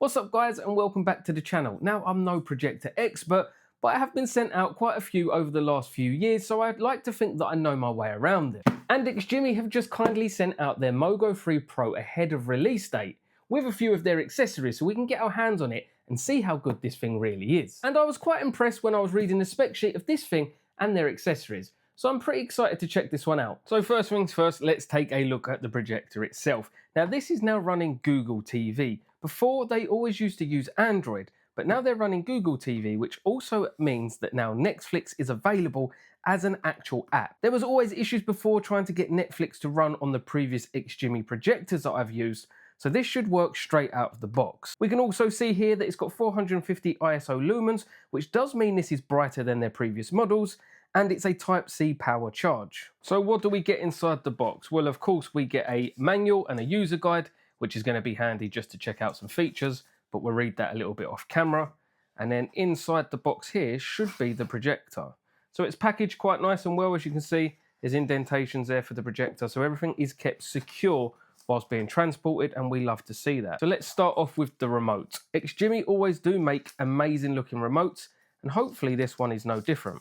What's up guys, and welcome back to the channel. Now, I'm no projector expert, but I have been sent out quite a few over the last few years, so I'd like to think that I know my way around it. And Xgimi have just kindly sent out their Mogo 3 Pro ahead of release date with a few of their accessories so we can get our hands on it and see how good this thing really is. And I was quite impressed when I was reading the spec sheet of this thing and their accessories. So I'm pretty excited to check this one out. So first things first, let's take a look at the projector itself. Now this is now running Google TV. Before, they always used to use Android, but now they're running Google TV, which also means that now Netflix is available as an actual app. There was always issues before trying to get Netflix to run on the previous Xgimi projectors that I've used, so this should work straight out of the box. We can also see here that it's got 450 ISO lumens, which does mean this is brighter than their previous models, and it's a Type-C power charge. So what do we get inside the box? Well, of course, we get a manual and a user guide, which is going to be handy just to check out some features, but we'll read that a little bit off camera. And then inside the box here should be the projector. So it's packaged quite nice and well. As you can see, there's indentations there for the projector, so everything is kept secure whilst being transported, and we love to see that. So let's start off with the remote. Xgimi always do make amazing looking remotes, and hopefully this one is no different.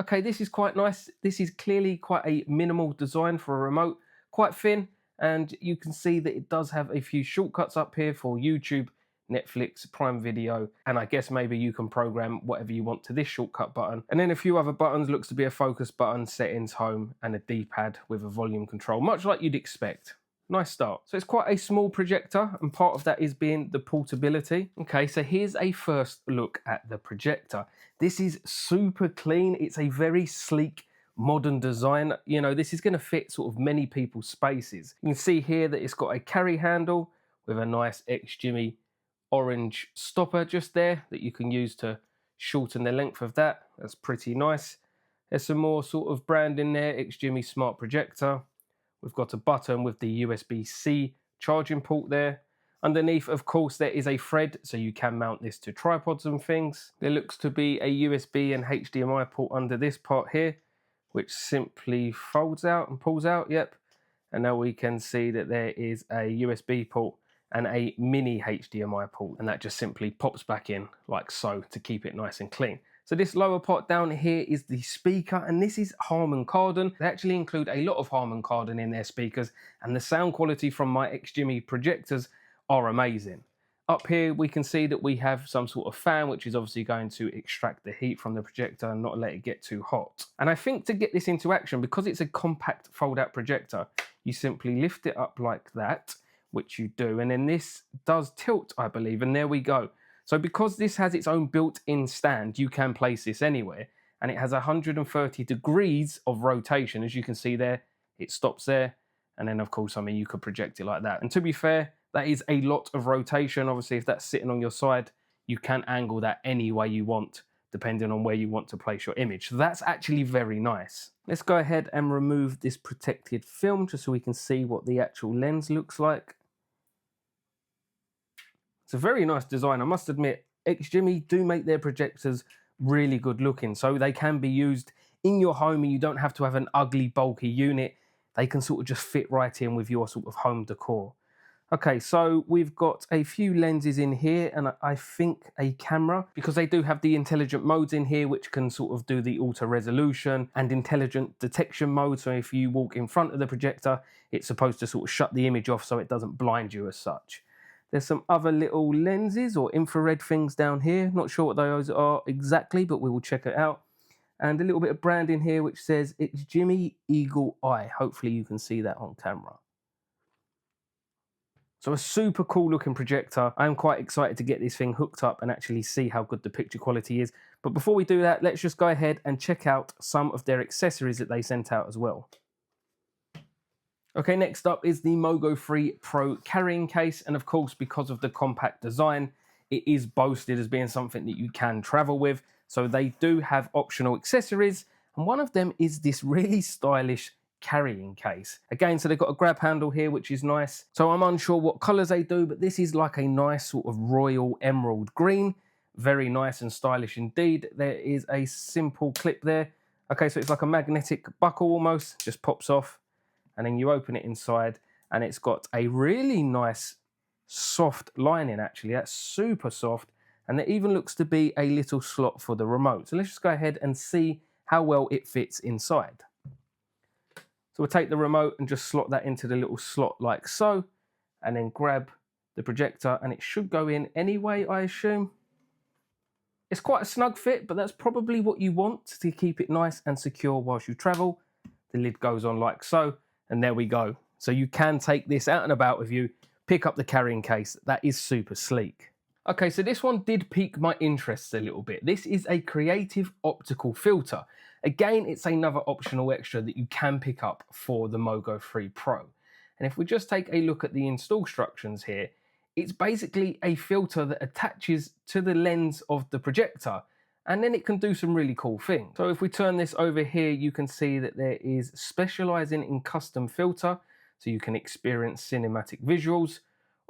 Okay, this is quite nice. This is clearly quite a minimal design for a remote, quite thin, and you can see that it does have a few shortcuts up here for YouTube, Netflix, Prime Video, and I guess maybe you can program whatever you want to this shortcut button. And then a few other buttons, looks to be a focus button, settings, home, and a D-pad with a volume control, much like you'd expect. Nice start. So it's quite a small projector, and part of that is being the portability. Okay, so here's a first look at the projector. This is super clean. It's a very sleek, modern design. You know, this is going to fit sort of many people's spaces. You can see here that it's got a carry handle with a nice Xgimi orange stopper just there that you can use to shorten the length of that. That's pretty nice. There's some more sort of branding there, Xgimi Smart Projector. We've got a button with the USB-C charging port there. Underneath, of course, there is a thread, so you can mount this to tripods and things. There looks to be a USB and HDMI port under this part here, which simply folds out and pulls out, yep. And now we can see that there is a USB port and a mini HDMI port, and that just simply pops back in like so to keep it nice and clean. So this lower part down here is the speaker, and this is Harman Kardon. They actually include a lot of Harman Kardon in their speakers, and the sound quality from my Xgimi projectors are amazing. Up here we can see that we have some sort of fan, which is obviously going to extract the heat from the projector and not let it get too hot. And I think to get this into action, because it's a compact fold-out projector, you simply lift it up like that, which you do, and then this does tilt, I believe, and there we go. So because this has its own built-in stand, you can place this anywhere, and it has 130 degrees of rotation. As you can see there, it stops there, and then of course, I mean, you could project it like that. And to be fair, that is a lot of rotation. Obviously, if that's sitting on your side, you can angle that any way you want, depending on where you want to place your image. So that's actually very nice. Let's go ahead and remove this protected film just so we can see what the actual lens looks like. It's a very nice design. I must admit, Xgimi do make their projectors really good looking, so they can be used in your home and you don't have to have an ugly, bulky unit. They can sort of just fit right in with your sort of home decor. Okay, so we've got a few lenses in here, and I think a camera, because they do have the intelligent modes in here, which can sort of do the auto resolution and intelligent detection mode. So if you walk in front of the projector, it's supposed to sort of shut the image off so it doesn't blind you as such. There's some other little lenses or infrared things down here. Not sure what those are exactly, but we will check it out. And a little bit of branding here, which says Xgimi Eagle Eye. Hopefully you can see that on camera. So a super cool looking projector. I'm quite excited to get this thing hooked up and actually see how good the picture quality is. But before we do that, let's just go ahead and check out some of their accessories that they sent out as well. Okay, next up is the Mogo 3 Pro carrying case, and of course, because of the compact design, it is boasted as being something that you can travel with. So they do have optional accessories, and one of them is this really stylish carrying case. Again, so they've got a grab handle here, which is nice. So I'm unsure what colors they do, but this is like a nice sort of royal emerald green. Very nice and stylish indeed. There is a simple clip there. Okay, so it's like a magnetic buckle almost, just pops off. And then you open it inside, and it's got a really nice soft lining actually. That's super soft. And there even looks to be a little slot for the remote. So let's just go ahead and see how well it fits inside. So we'll take the remote and just slot that into the little slot like so, and then grab the projector, and it should go in anyway, I assume. It's quite a snug fit, but that's probably what you want to keep it nice and secure whilst you travel. The lid goes on like so, and there we go. So you can take this out and about with you, pick up the carrying case. That is super sleek. Okay, so this one did pique my interest a little bit. This is a creative optical filter. Again, it's another optional extra that you can pick up for the Mogo 3 Pro. And if we just take a look at the install instructions here, it's basically a filter that attaches to the lens of the projector, and then it can do some really cool things. So if we turn this over here, you can see that there is specializing in custom filter, so you can experience cinematic visuals,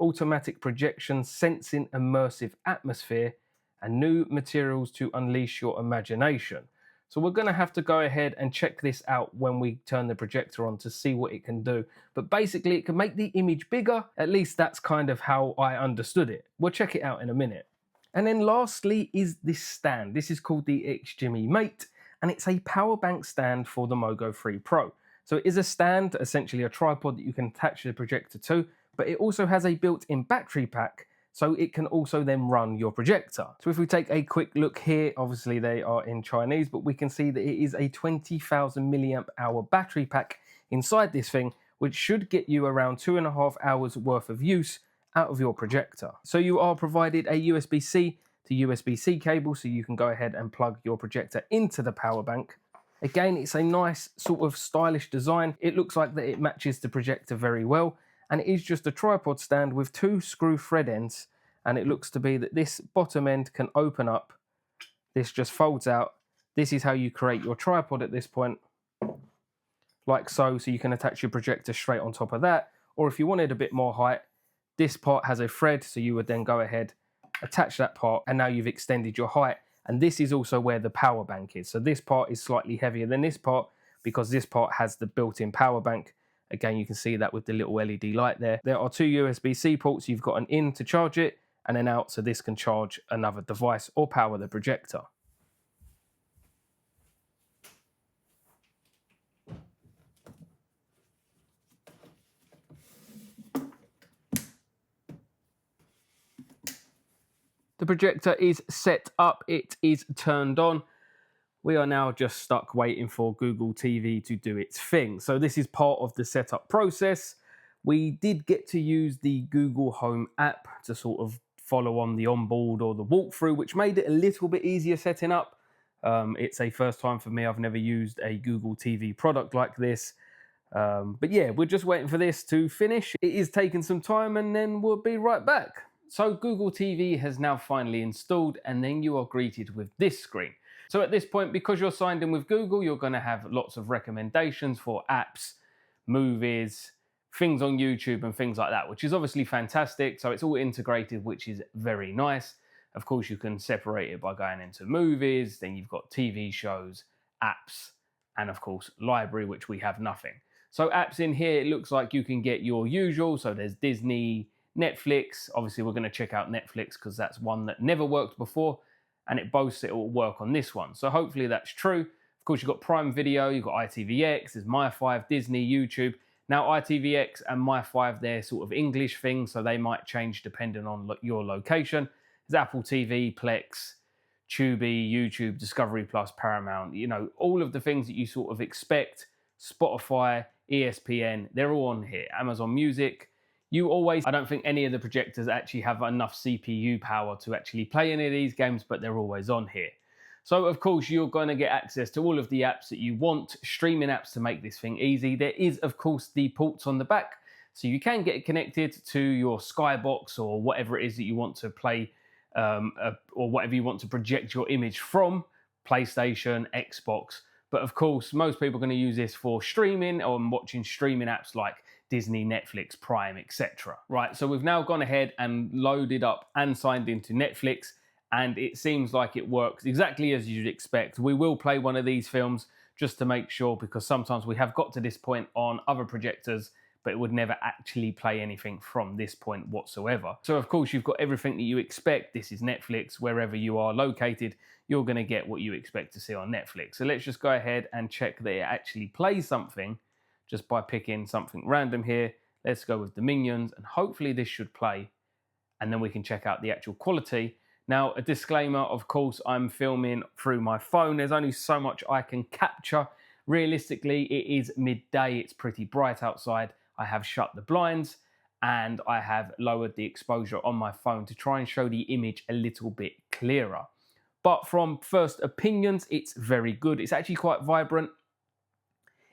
automatic projection, sensing immersive atmosphere, and new materials to unleash your imagination. So we're going to have to go ahead and check this out when we turn the projector on to see what it can do. But basically it can make the image bigger. At least that's kind of how I understood it. We'll check it out in a minute. And then lastly is this stand. This is called the Xgimi Mate, and it's a power bank stand for the Mogo 3 Pro. So it is a stand, essentially a tripod that you can attach the projector to, but it also has a built-in battery pack, so it can also then run your projector. So if we take a quick look here, obviously they are in Chinese, but we can see that it is a 20,000 milliamp hour battery pack inside this thing, which should get you around 2.5 hours worth of use out of your projector. So you are provided a USB-C to USB-C cable, so you can go ahead and plug your projector into the power bank. Again, it's a nice sort of stylish design. It looks like that it matches the projector very well. And it is just a tripod stand with 2 screw thread ends, and it looks to be that this bottom end can open up. This just folds out. This is how you create your tripod at this point, like so you can attach your projector straight on top of that. Or if you wanted a bit more height, this part has a thread, so you would then go ahead, attach that part, and now you've extended your height. And this is also where the power bank is. So this part is slightly heavier than this part because this part has the built-in power bank. Again, you can see that with the little LED light there. There are 2 USB-C ports. You've got an in to charge it and an out, so this can charge another device or power the projector. The projector is set up. It is turned on. We are now just stuck waiting for Google TV to do its thing. So this is part of the setup process. We did get to use the Google Home app to sort of follow on the onboard or the walkthrough, which made it a little bit easier setting up. It's a first time for me. I've never used a Google TV product like this. But yeah, we're just waiting for this to finish. It is taking some time, and then we'll be right back. So Google TV has now finally installed, and then you are greeted with this screen. So at this point, because you're signed in with Google, you're going to have lots of recommendations for apps, movies, things on YouTube and things like that, which is obviously fantastic. So it's all integrated, which is very nice. Of course, you can separate it by going into movies, then you've got TV shows, apps, and of course, library, which we have nothing. So apps in here, it looks like you can get your usual. So there's Disney, Netflix. Obviously, we're going to check out Netflix because that's one that never worked before, and it boasts it will work on this one. So hopefully that's true. Of course, you've got Prime Video, you've got ITVX, there's My5, Disney, YouTube. Now ITVX and My5, they're sort of English things, so they might change depending on your location. There's Apple TV, Plex, Tubi, YouTube, Discovery Plus, Paramount, you know, all of the things that you sort of expect. Spotify, ESPN, they're all on here. Amazon Music. I don't think any of the projectors actually have enough CPU power to actually play any of these games, but they're always on here. So of course you're going to get access to all of the apps that you want, streaming apps to make this thing easy. There is of course the ports on the back, so you can get it connected to your Skybox or whatever it is that you want to play, or whatever you want to project your image from, PlayStation, Xbox. But of course, most people are going to use this for streaming or watching streaming apps like Disney, Netflix, Prime, etc. Right, so we've now gone ahead and loaded up and signed into Netflix, and it seems like it works exactly as you'd expect. We will play one of these films just to make sure, because sometimes we have got to this point on other projectors, but it would never actually play anything from this point whatsoever. So of course you've got everything that you expect. This is Netflix. Wherever you are located, you're going to get what you expect to see on Netflix. So let's just go ahead and check that it actually plays something just by picking something random here. Let's go with the Minions, and hopefully this should play, and then we can check out the actual quality. Now, a disclaimer, of course, I'm filming through my phone. There's only so much I can capture. Realistically, it is midday. It's pretty bright outside. I have shut the blinds and I have lowered the exposure on my phone to try and show the image a little bit clearer. But from first opinions, it's very good. It's actually quite vibrant.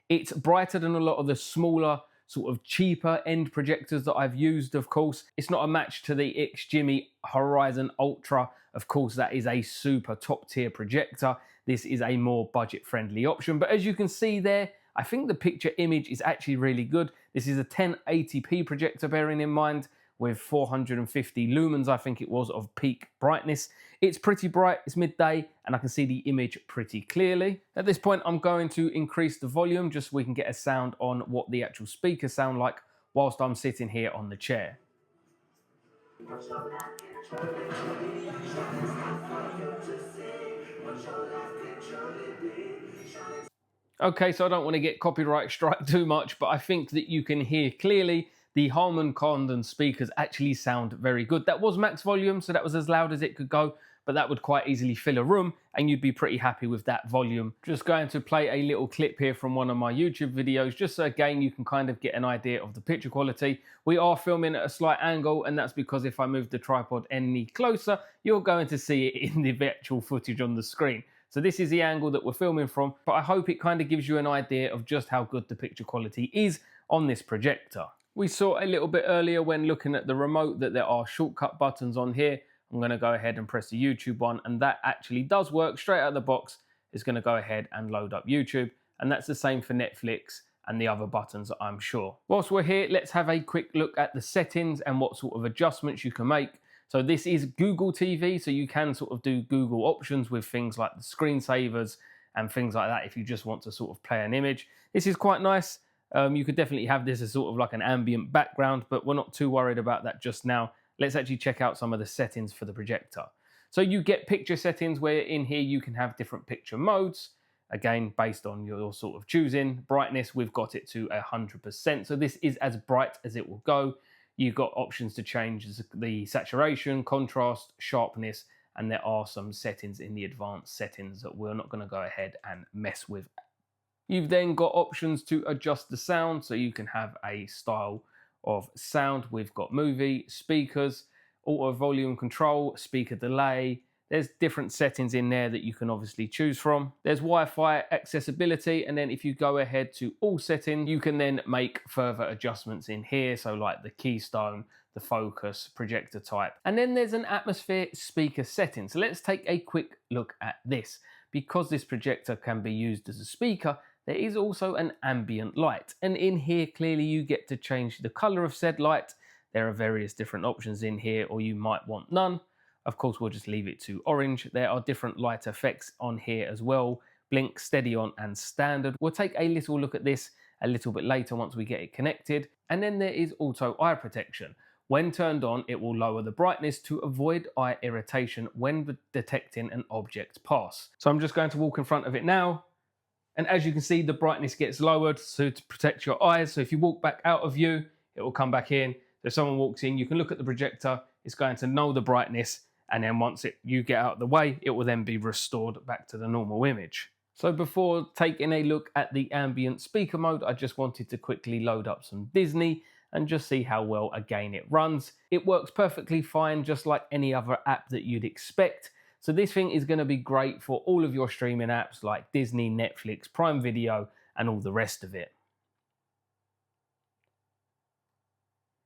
It's brighter than a lot of the smaller, sort of cheaper end projectors that I've used, of course. It's not a match to the Xgimi Horizon Ultra. Of course, that is a super top tier projector. This is a more budget friendly option. But as you can see there, I think the picture image is actually really good. This is a 1080p projector, bearing in mind, with 450 lumens, I think it was, of peak brightness. It's pretty bright, it's midday, and I can see the image pretty clearly. At this point, I'm going to increase the volume just so we can get a sound on what the actual speakers sound like whilst I'm sitting here on the chair. Okay, so I don't want to get copyright strike too much, but I think that you can hear clearly the Harman Kardon speakers actually sound very good. That was max volume, so that was as loud as it could go, but that would quite easily fill a room and you'd be pretty happy with that volume. Just going to play a little clip here from one of my YouTube videos, just so again you can kind of get an idea of the picture quality. We are filming at a slight angle, and that's because if I move the tripod any closer, you're going to see it in the actual footage on the screen. So this is the angle that we're filming from, but I hope it kind of gives you an idea of just how good the picture quality is on this projector. We saw a little bit earlier when looking at the remote that there are shortcut buttons on here. I'm going to go ahead and press the YouTube one, and that actually does work straight out of the box. It's going to go ahead and load up YouTube, and that's the same for Netflix and the other buttons, I'm sure. Whilst we're here, let's have a quick look at the settings and what sort of adjustments you can make. So this is Google TV, so you can sort of do Google options with things like the screensavers and things like that if you just want to sort of play an image. This is quite nice. You could definitely have this as sort of like an ambient background, but we're not too worried about that just now. Let's actually check out some of the settings for the projector. So you get picture settings, where in here you can have different picture modes. Again, based on your sort of choosing. Brightness, we've got it to 100%. So this is as bright as it will go. You've got options to change the saturation, contrast, sharpness, and there are some settings in the advanced settings that we're not going to go ahead and mess with. You've then got options to adjust the sound, so you can have a style of sound. We've got movie, speakers, auto volume control, speaker delay. There's different settings in there that you can obviously choose from. There's Wi-Fi accessibility, and then if you go ahead to all settings, you can then make further adjustments in here, so like the keystone, the focus, projector type. And then there's an atmosphere speaker setting. So let's take a quick look at this. Because this projector can be used as a speaker, there is also an ambient light. And in here, clearly you get to change the color of said light. There are various different options in here, or you might want none. Of course, we'll just leave it to orange. There are different light effects on here as well. Blink, steady on, and standard. We'll take a little look at this a little bit later once we get it connected. And then there is auto eye protection. When turned on, it will lower the brightness to avoid eye irritation when detecting an object pass. So I'm just going to walk in front of it now. And as you can see, the brightness gets lowered to protect your eyes. So if you walk back out of view, it will come back in. So if someone walks in, you can look at the projector. It's going to know the brightness. And then once you get out of the way, it will then be restored back to the normal image. So before taking a look at the ambient speaker mode, I just wanted to quickly load up some Disney and just see how well, again, it runs. It works perfectly fine, just like any other app that you'd expect. So this thing is going to be great for all of your streaming apps like Disney, Netflix, Prime Video, and all the rest of it.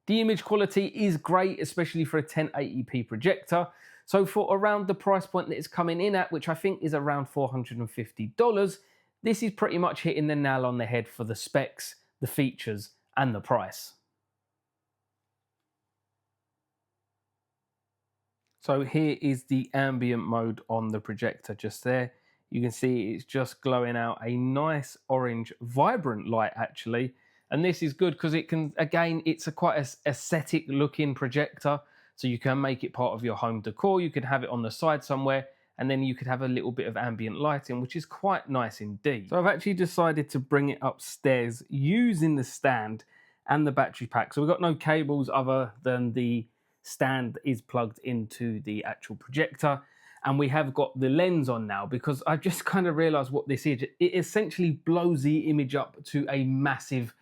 The image quality is great, especially for a 1080p projector. So for around the price point that it's coming in at, which I think is around $450, this is pretty much hitting the nail on the head for the specs, the features, and the price. So here is the ambient mode on the projector just there. You can see it's just glowing out a nice orange, vibrant light actually. And this is good because it can, again, it's a quite a aesthetic looking projector. So you can make it part of your home decor. You could have it on the side somewhere, and then you could have a little bit of ambient lighting, which is quite nice indeed. So I've actually decided to bring it upstairs using the stand and the battery pack. So we've got no cables other than the stand is plugged into the actual projector. And we have got the lens on now because I've just kind of realized what this is. It essentially blows the image up to a massive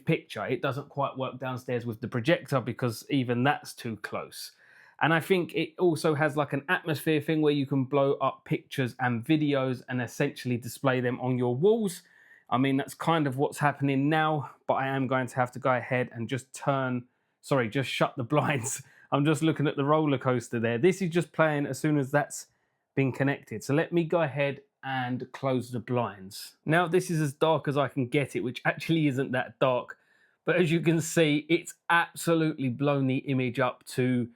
picture. It doesn't quite work downstairs with the projector because even that's too close. And I think it also has like an atmosphere thing where you can blow up pictures and videos and essentially display them on your walls. I mean, that's kind of what's happening now, but I am going to have to go ahead and just shut the blinds. I'm just looking at the roller coaster there. This is just playing as soon as that's been connected. So let me go ahead and close the blinds. Now this is as dark as I can get it, which actually isn't that dark. But as you can see, it's absolutely blown the image up to,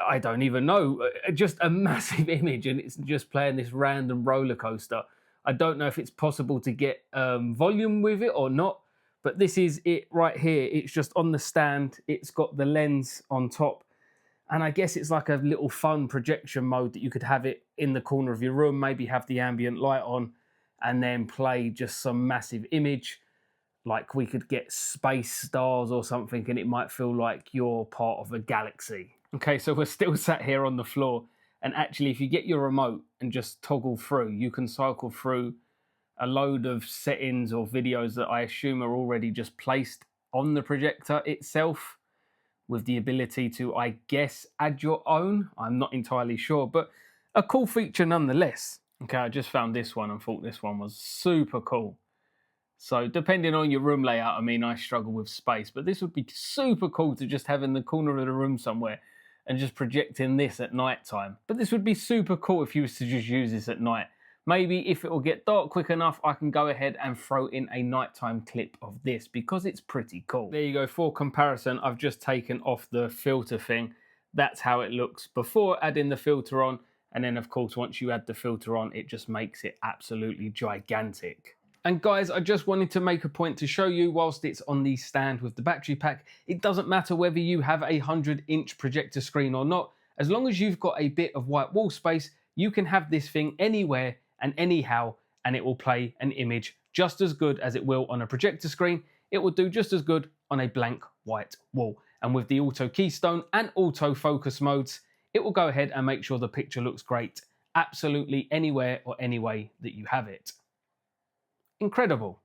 I don't even know, just a massive image, and it's just playing this random roller coaster. I don't know if it's possible to get volume with it or not, but this is it right here. It's just on the stand. It's got the lens on top. And I guess it's like a little fun projection mode that you could have it in the corner of your room, maybe have the ambient light on and then play just some massive image. Like we could get space stars or something and it might feel like you're part of a galaxy. Okay, so we're still sat here on the floor. And actually, if you get your remote and just toggle through, you can cycle through a load of settings or videos that I assume are already just placed on the projector itself, with the ability to, I guess, add your own. I'm not entirely sure, but a cool feature nonetheless. Okay, I just found this one and thought this one was super cool. So depending on your room layout, I mean, I struggle with space, but this would be super cool to just have in the corner of the room somewhere and just projecting this at night time. But this would be super cool if you was to just use this at night. Maybe if it will get dark quick enough, I can go ahead and throw in a nighttime clip of this because it's pretty cool. There you go. For comparison, I've just taken off the filter thing. That's how it looks before adding the filter on. And then of course, once you add the filter on, it just makes it absolutely gigantic. And guys, I just wanted to make a point to show you, whilst it's on the stand with the battery pack, it doesn't matter whether you have a 100-inch projector screen or not. As long as you've got a bit of white wall space, you can have this thing anywhere and anyhow, and it will play an image just as good as it will on a projector screen. It will do just as good on a blank white wall. And with the auto keystone and auto focus modes, it will go ahead and make sure the picture looks great absolutely anywhere or any way that you have it. Incredible.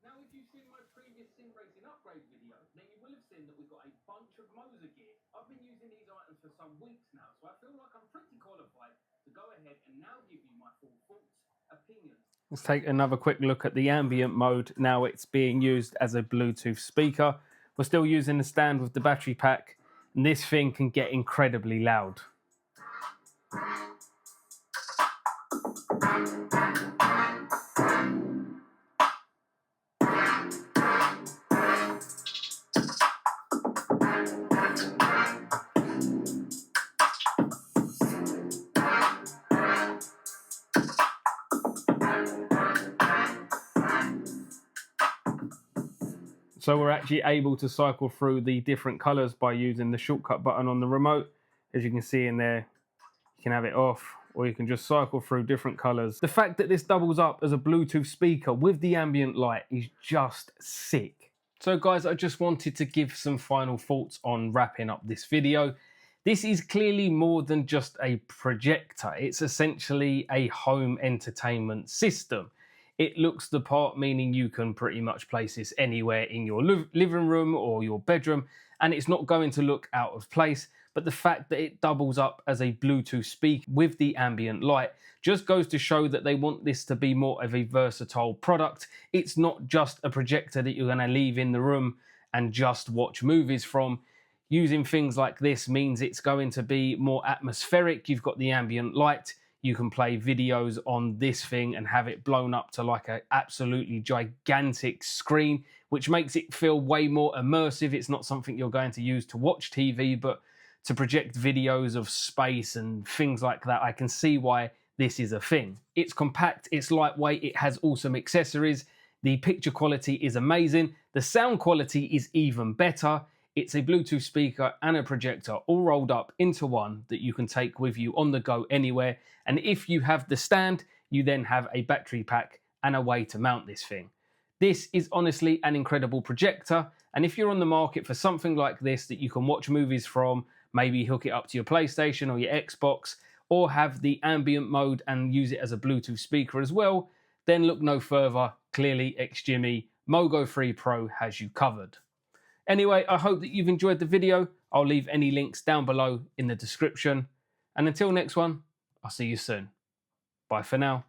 Now, if you've seen my previous sim racing upgrade video, then you will have seen that we've got a bunch of Mogo gear. I've been using these items for some weeks now, so I feel like I'm pretty qualified to go ahead and now give you my full thoughts, opinions. Let's take another quick look at the ambient mode. Now it's being used as a Bluetooth speaker. We're still using the stand with the battery pack, and this thing can get incredibly loud. So we're actually able to cycle through the different colors by using the shortcut button on the remote. As you can see in there, you can have it off, or you can just cycle through different colors. The fact that this doubles up as a Bluetooth speaker with the ambient light is just sick. So guys, I just wanted to give some final thoughts on wrapping up this video. This is clearly more than just a projector. It's essentially a home entertainment system. It looks the part, meaning you can pretty much place this anywhere in your living room or your bedroom, and it's not going to look out of place. But the fact that it doubles up as a Bluetooth speaker with the ambient light just goes to show that they want this to be more of a versatile product. It's not just a projector that you're going to leave in the room and just watch movies from. Using things like this means it's going to be more atmospheric. You've got the ambient light. You can play videos on this thing and have it blown up to like an absolutely gigantic screen, which makes it feel way more immersive. It's not something you're going to use to watch TV, but to project videos of space and things like that, I can see why this is a thing. It's compact, it's lightweight, it has awesome accessories, the picture quality is amazing, the sound quality is even better. It's a Bluetooth speaker and a projector all rolled up into one that you can take with you on the go anywhere. And if you have the stand, you then have a battery pack and a way to mount this thing. This is honestly an incredible projector. And if you're on the market for something like this that you can watch movies from, maybe hook it up to your PlayStation or your Xbox, or have the ambient mode and use it as a Bluetooth speaker as well, then look no further. Clearly, Xgimi Mogo 3 Pro has you covered. Anyway, I hope that you've enjoyed the video. I'll leave any links down below in the description. And until next one, I'll see you soon. Bye for now.